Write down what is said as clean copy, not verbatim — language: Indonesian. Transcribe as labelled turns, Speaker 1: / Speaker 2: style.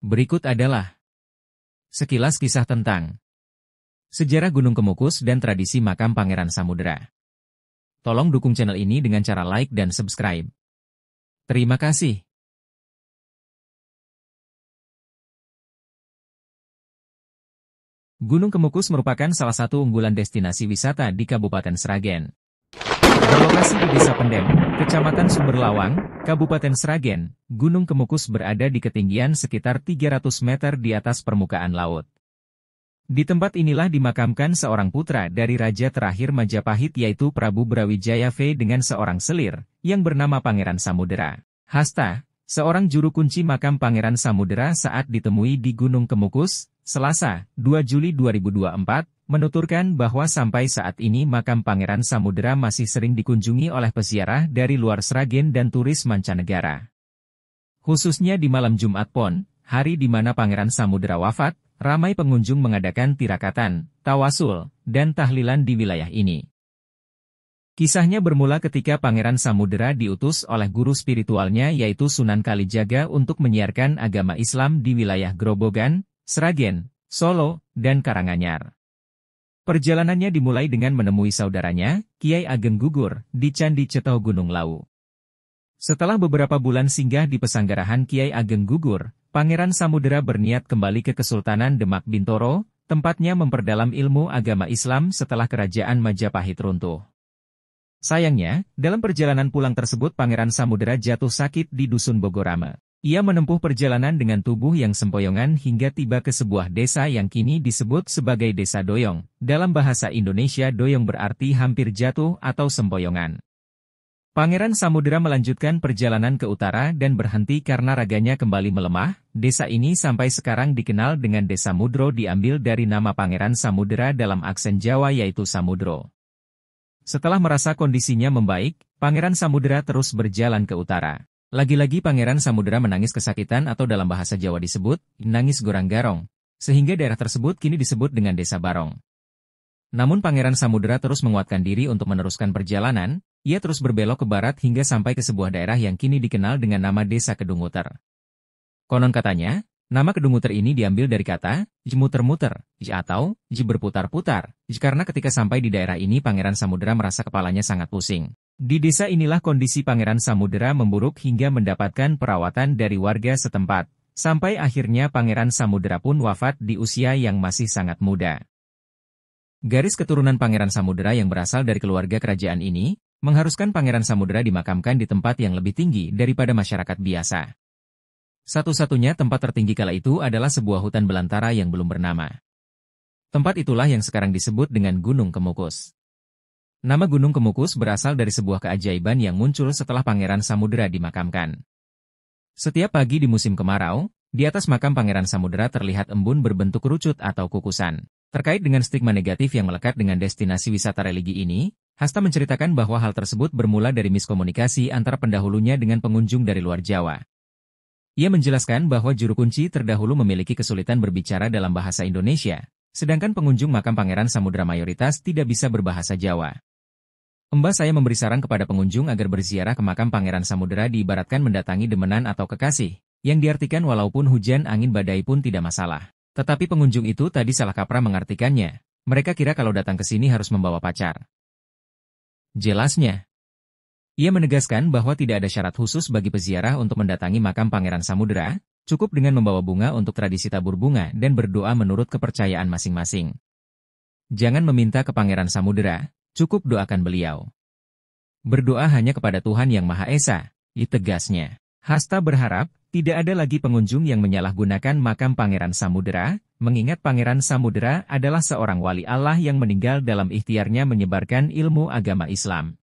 Speaker 1: Berikut adalah sekilas kisah tentang sejarah Gunung Kemukus dan tradisi makam Pangeran Samudera. Tolong dukung channel ini dengan cara like dan subscribe. Terima kasih. Gunung Kemukus merupakan salah satu unggulan destinasi wisata di Kabupaten Sragen. Berlokasi di Desa Pendem, Kecamatan Sumberlawang, Kabupaten Sragen, Gunung Kemukus berada di ketinggian sekitar 300 meter di atas permukaan laut. Di tempat inilah dimakamkan seorang putra dari Raja terakhir Majapahit yaitu Prabu Brawijaya V dengan seorang selir, yang bernama Pangeran Samudera. Hasta, seorang juru kunci makam Pangeran Samudera saat ditemui di Gunung Kemukus, Selasa, 2 Juli 2024, menuturkan bahwa sampai saat ini makam Pangeran Samudera masih sering dikunjungi oleh peziarah dari luar Sragen dan turis mancanegara. Khususnya di malam Jumat Pon, hari di mana Pangeran Samudera wafat, ramai pengunjung mengadakan tirakatan, tawasul, dan tahlilan di wilayah ini. Kisahnya bermula ketika Pangeran Samudera diutus oleh guru spiritualnya yaitu Sunan Kalijaga untuk menyiarkan agama Islam di wilayah Grobogan, Sragen, Solo, dan Karanganyar. Perjalanannya dimulai dengan menemui saudaranya, Kiai Ageng Gugur, di Candi Cetho Gunung Lawu. Setelah beberapa bulan singgah di pesanggarahan Kiai Ageng Gugur, Pangeran Samudera berniat kembali ke Kesultanan Demak Bintoro, tempatnya memperdalam ilmu agama Islam setelah kerajaan Majapahit runtuh. Sayangnya, dalam perjalanan pulang tersebut Pangeran Samudera jatuh sakit di Dusun Bogorame. Ia menempuh perjalanan dengan tubuh yang sempoyongan hingga tiba ke sebuah desa yang kini disebut sebagai Desa Doyong. Dalam bahasa Indonesia Doyong berarti hampir jatuh atau sempoyongan. Pangeran Samudera melanjutkan perjalanan ke utara dan berhenti karena raganya kembali melemah. Desa ini sampai sekarang dikenal dengan Desa Mudro diambil dari nama Pangeran Samudera dalam aksen Jawa yaitu Samudro. Setelah merasa kondisinya membaik, Pangeran Samudera terus berjalan ke utara. Lagi-lagi Pangeran Samudera menangis kesakitan atau dalam bahasa Jawa disebut, nangis gorang-garong, sehingga daerah tersebut kini disebut dengan Desa Barong. Namun Pangeran Samudera terus menguatkan diri untuk meneruskan perjalanan, ia terus berbelok ke barat hingga sampai ke sebuah daerah yang kini dikenal dengan nama Desa Kedunguter. Konon katanya, nama Kedunguter ini diambil dari kata, muter-muter, atau, berputar-putar, karena ketika sampai di daerah ini Pangeran Samudera merasa kepalanya sangat pusing. Di desa inilah kondisi Pangeran Samudera memburuk hingga mendapatkan perawatan dari warga setempat, sampai akhirnya Pangeran Samudera pun wafat di usia yang masih sangat muda. Garis keturunan Pangeran Samudera yang berasal dari keluarga kerajaan ini, mengharuskan Pangeran Samudera dimakamkan di tempat yang lebih tinggi daripada masyarakat biasa. Satu-satunya tempat tertinggi kala itu adalah sebuah hutan belantara yang belum bernama. Tempat itulah yang sekarang disebut dengan Gunung Kemukus. Nama Gunung Kemukus berasal dari sebuah keajaiban yang muncul setelah Pangeran Samudera dimakamkan. Setiap pagi di musim kemarau, di atas makam Pangeran Samudera terlihat embun berbentuk kerucut atau kukusan. Terkait dengan stigma negatif yang melekat dengan destinasi wisata religi ini, Hasta menceritakan bahwa hal tersebut bermula dari miskomunikasi antara pendahulunya dengan pengunjung dari luar Jawa. Ia menjelaskan bahwa juru kunci terdahulu memiliki kesulitan berbicara dalam bahasa Indonesia, sedangkan pengunjung makam Pangeran Samudera mayoritas tidak bisa berbahasa Jawa. Mbah saya memberi saran kepada pengunjung agar berziarah ke makam Pangeran Samudera diibaratkan mendatangi demenan atau kekasih, yang diartikan walaupun hujan angin badai pun tidak masalah. Tetapi pengunjung itu tadi salah kaprah mengartikannya, mereka kira kalau datang ke sini harus membawa pacar. Jelasnya, ia menegaskan bahwa tidak ada syarat khusus bagi peziarah untuk mendatangi makam Pangeran Samudera, cukup dengan membawa bunga untuk tradisi tabur bunga dan berdoa menurut kepercayaan masing-masing. Jangan meminta ke Pangeran Samudera, cukup doakan beliau. Berdoa hanya kepada Tuhan Yang Maha Esa, tegasnya. Hasta berharap, tidak ada lagi pengunjung yang menyalahgunakan makam Pangeran Samudera, mengingat Pangeran Samudera adalah seorang wali Allah yang meninggal dalam ikhtiarnya menyebarkan ilmu agama Islam.